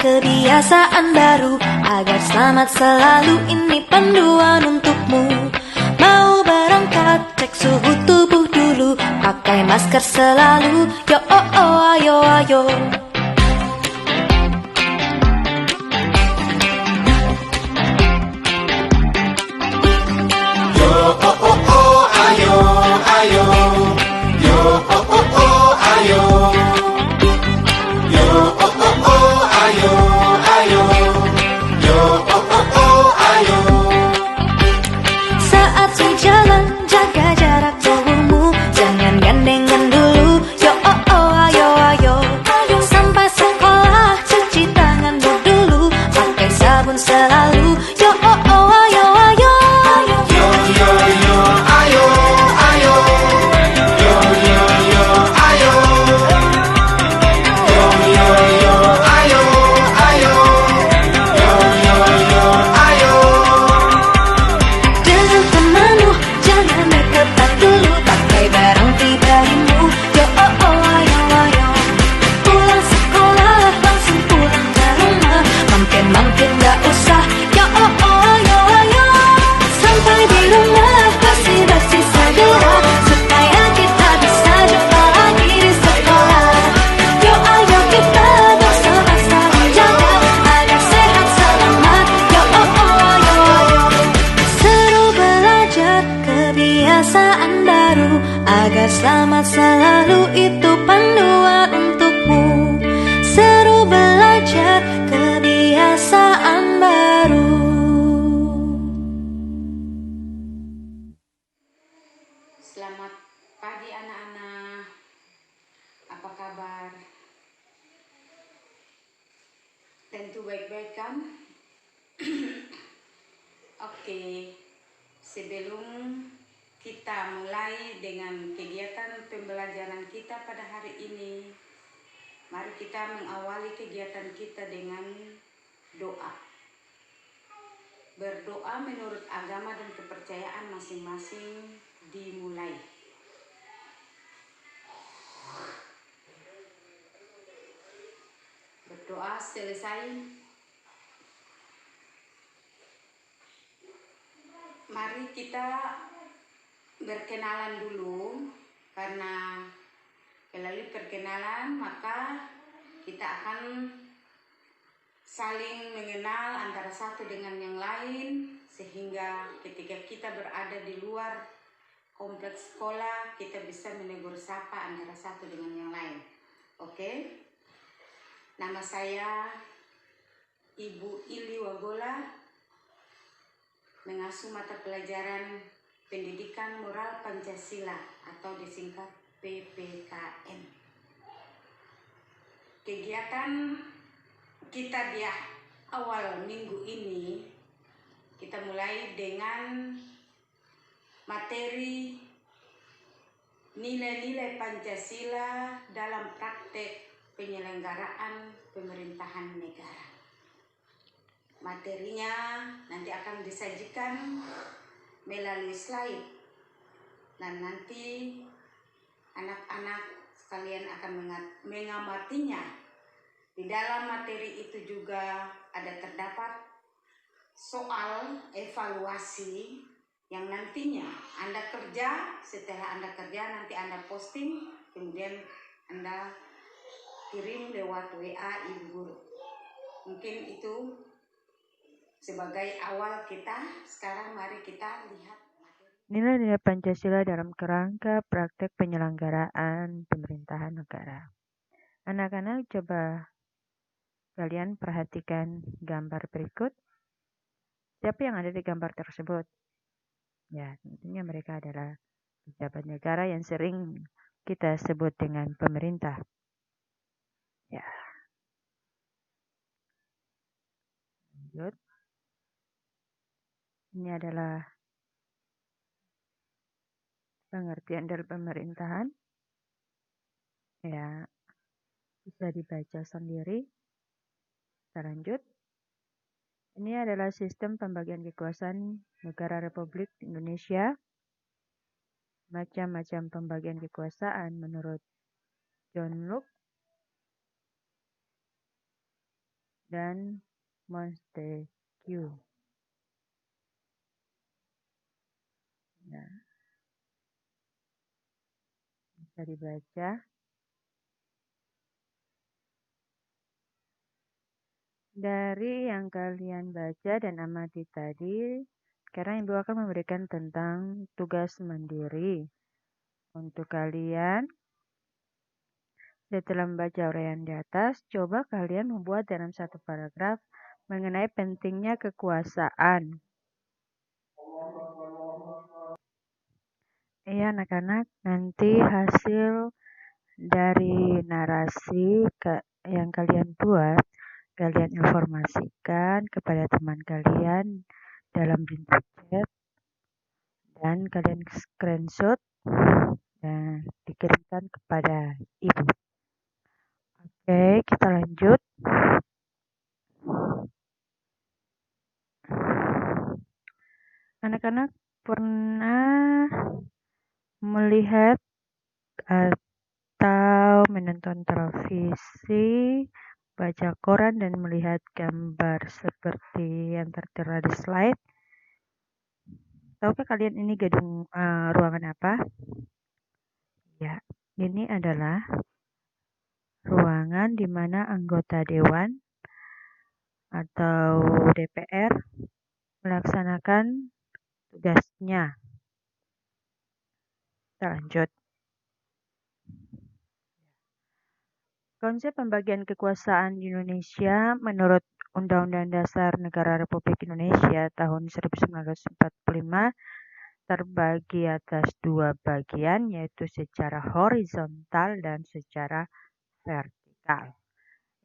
kebiasaan baru agar selamat selalu, ini panduan untukmu. Mau berangkat, cek suhu tubuh dulu, pakai masker selalu, yo oh oh ayo ayo. Selalu yo oh oh ayo ayo yo yo yo ayo ayo yo yo yo ayo yo yo yo ayo ayo yo yo yo ayo. Dengan temanmu jangan dekat dulu, pakai barang pribadimu, yo oh oh ayo ayo. Pulang sekolah langsung pulang ke rumah, mampir gak usah yo oh oh ayo ayo. Sampai di rumah bersih-bersih segera, supaya kita bisa jumpa lagi di sekolah. Yo ayo kita bersama-sama jaga agar sehat selamat, yo oh oh ayo ayo. Seru belajar kebiasaan baru agar selamat selalu, itu panduan untukmu. Seru belajar kebiasaan baru. Selamat pagi anak-anak. Apa kabar? Tentu baik-baik kan? Oke. Sebelum kita mulai dengan kegiatan pembelajaran kita pada hari ini, mari kita mengawali kegiatan kita dengan doa. Berdoa menurut agama dan kepercayaan masing-masing dimulai. Berdoa selesai, mari kita berkenalan dulu, karena melalui perkenalan maka kita akan saling mengenal antara satu dengan yang lain, sehingga ketika kita berada di luar kompleks sekolah kita bisa menegur sapa antara satu dengan yang lain. Oke? Nama saya Ibu Ili Wagola, mengasuh mata pelajaran Pendidikan Moral Pancasila atau disingkat PPKM. Kegiatan kita di awal minggu ini kita mulai dengan materi nilai-nilai Pancasila dalam praktek penyelenggaraan pemerintahan negara. Materinya nanti akan disajikan melalui slide, dan nanti anak-anak sekalian akan mengamatinya. Di dalam materi itu juga ada terdapat soal evaluasi yang nantinya Anda kerja, setelah Anda kerja nanti Anda posting, kemudian Anda kirim lewat WA Ibu Guru. Mungkin itu sebagai awal kita. Sekarang mari kita lihat nilai-nilai Pancasila dalam kerangka praktek penyelenggaraan pemerintahan negara. Anak-anak, coba kalian perhatikan gambar berikut. Siapa yang ada di gambar tersebut? Ya, tentunya mereka adalah pejabat negara yang sering kita sebut dengan pemerintah. Ya. Lanjut. Ini adalah pengertian dari pemerintahan. Ya, bisa dibaca sendiri. Kita lanjut. Ini adalah sistem pembagian kekuasaan negara Republik Indonesia. Macam-macam pembagian kekuasaan menurut John Locke. dan Montesquieu. Nah, bisa dibaca. Dari yang kalian baca dan amati tadi, sekarang Ibu akan memberikan tentang tugas mandiri. Untuk kalian, setelah membaca uraian di atas, coba kalian membuat dalam satu paragraf mengenai pentingnya kekuasaan. Iya anak-anak, nanti hasil dari narasi yang kalian buat, kalian informasikan kepada teman kalian dalam bentuk chat dan kalian screenshot dan dikirimkan kepada ibu. Oke, kita lanjut. Anak-anak pernah melihat atau menonton televisi, baca koran dan melihat gambar seperti yang tertera di slide? Tahukah kalian ini gedung ruangan apa? Ya, ini adalah ruangan di mana anggota dewan atau DPR melaksanakan tugasnya. Kita lanjut. Konsep pembagian kekuasaan di Indonesia menurut Undang-Undang Dasar Negara Republik Indonesia tahun 1945 terbagi atas dua bagian, yaitu secara horizontal dan secara vertikal.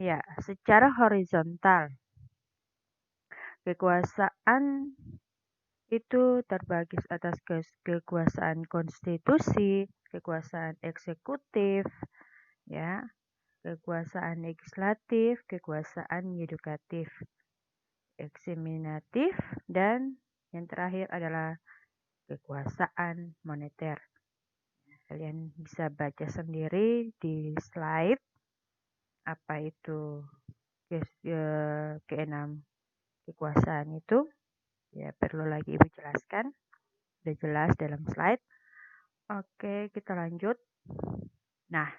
Ya, secara horizontal, kekuasaan itu terbagi atas kekuasaan konstitusi, kekuasaan eksekutif, ya, kekuasaan legislatif, kekuasaan yudikatif, eksaminatif, dan yang terakhir adalah kekuasaan moneter. Kalian bisa baca sendiri di slide apa itu keenam kekuasaan itu. Ya, perlu lagi Ibu jelaskan. Sudah jelas dalam slide. Oke, kita lanjut. Nah,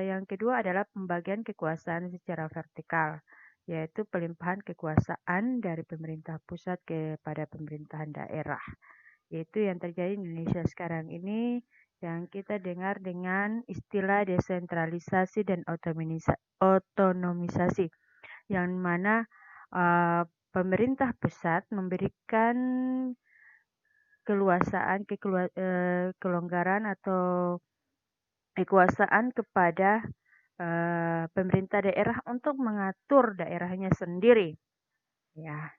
yang kedua adalah pembagian kekuasaan secara vertikal, yaitu pelimpahan kekuasaan dari pemerintah pusat kepada pemerintahan daerah. Yaitu yang terjadi di Indonesia sekarang ini yang kita dengar dengan istilah desentralisasi dan otonomisasi, yang mana pemerintah pusat memberikan kelonggaran atau kekuasaan kepada pemerintah daerah untuk mengatur daerahnya sendiri, ya.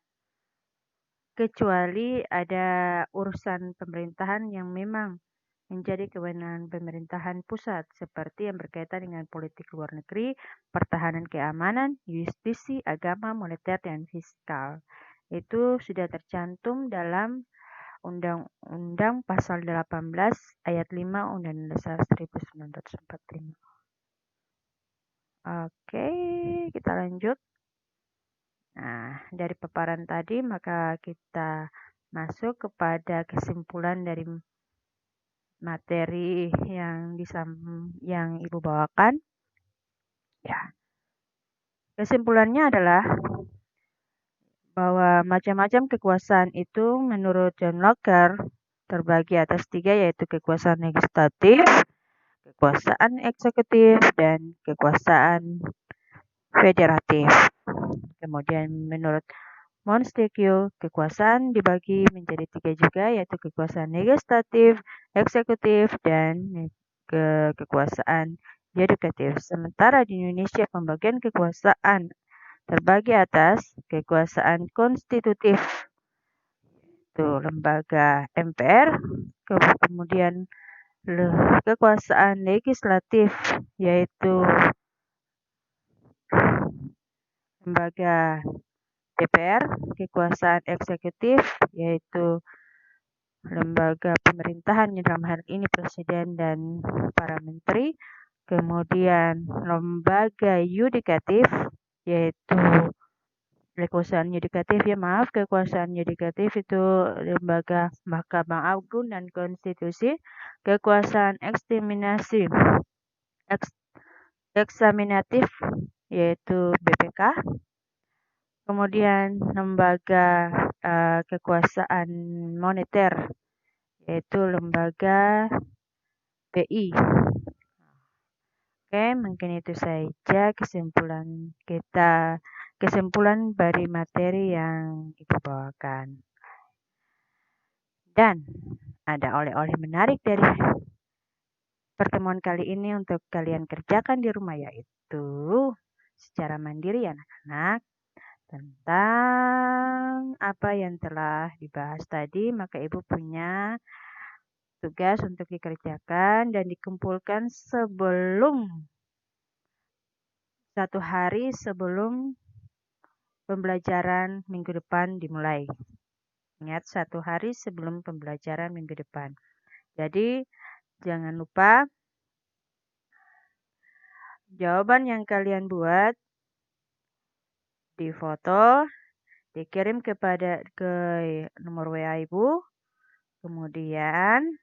Kecuali ada urusan pemerintahan yang memang menjadi kewenangan pemerintahan pusat, seperti yang berkaitan dengan politik luar negeri, pertahanan keamanan, justisi, agama, moneter, dan fiskal. Itu sudah tercantum dalam Undang-Undang Pasal 18 Ayat 5 Undang-Undang Dasar 1945. Oke, kita lanjut. Nah, dari paparan tadi maka kita masuk kepada kesimpulan dari materi yang Ibu bawakan. Ya. Kesimpulannya adalah bahwa macam-macam kekuasaan itu menurut John Locke terbagi atas tiga, yaitu kekuasaan legislatif, kekuasaan eksekutif, dan kekuasaan federatif. Kemudian menurut Montesquieu, kekuasaan dibagi menjadi tiga juga, yaitu kekuasaan legislatif, eksekutif, dan kekuasaan yudikatif. Sementara di Indonesia pembagian kekuasaan terbagi atas kekuasaan konstitutif, itu lembaga MPR, kemudian kekuasaan legislatif, yaitu lembaga DPR, kekuasaan eksekutif, yaitu lembaga pemerintahan, dalam hal ini presiden dan para menteri, kemudian lembaga yudikatif, yaitu kekuasaan yudikatif kekuasaan yudikatif itu lembaga Mahkamah Agung dan Konstitusi, kekuasaan eksaminatif yaitu BPK, kemudian lembaga kekuasaan moneter yaitu lembaga BI. Oke, mungkin itu saja kesimpulan dari materi yang Ibu bawakan. Dan ada oleh-oleh menarik dari pertemuan kali ini untuk kalian kerjakan di rumah, yaitu secara mandiri anak-anak tentang apa yang telah dibahas tadi. Maka Ibu punya tugas untuk dikerjakan dan dikumpulkan sebelum 1 hari sebelum pembelajaran minggu depan dimulai. Ingat, 1 hari sebelum pembelajaran minggu depan. Jadi, jangan lupa jawaban yang kalian buat difoto, dikirim ke nomor WA Ibu. Kemudian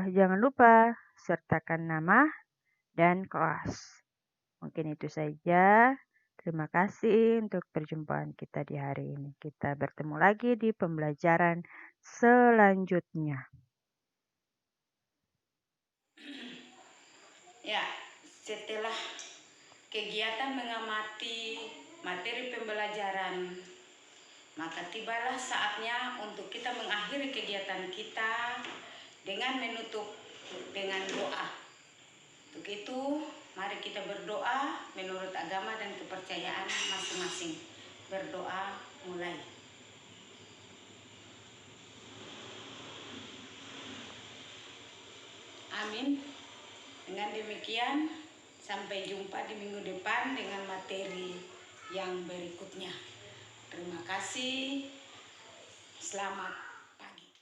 jangan lupa sertakan nama dan kelas. Mungkin itu saja. Terima kasih untuk perjumpaan kita di hari ini. Kita bertemu lagi di pembelajaran selanjutnya. Ya, setelah kegiatan mengamati materi pembelajaran, maka tibalah saatnya untuk kita mengakhiri kegiatan kita dengan menutup dengan doa. Untuk itu, mari kita berdoa menurut agama dan kepercayaan masing-masing. Berdoa mulai. Amin. Dengan demikian, sampai jumpa di minggu depan dengan materi yang berikutnya. Terima kasih. Selamat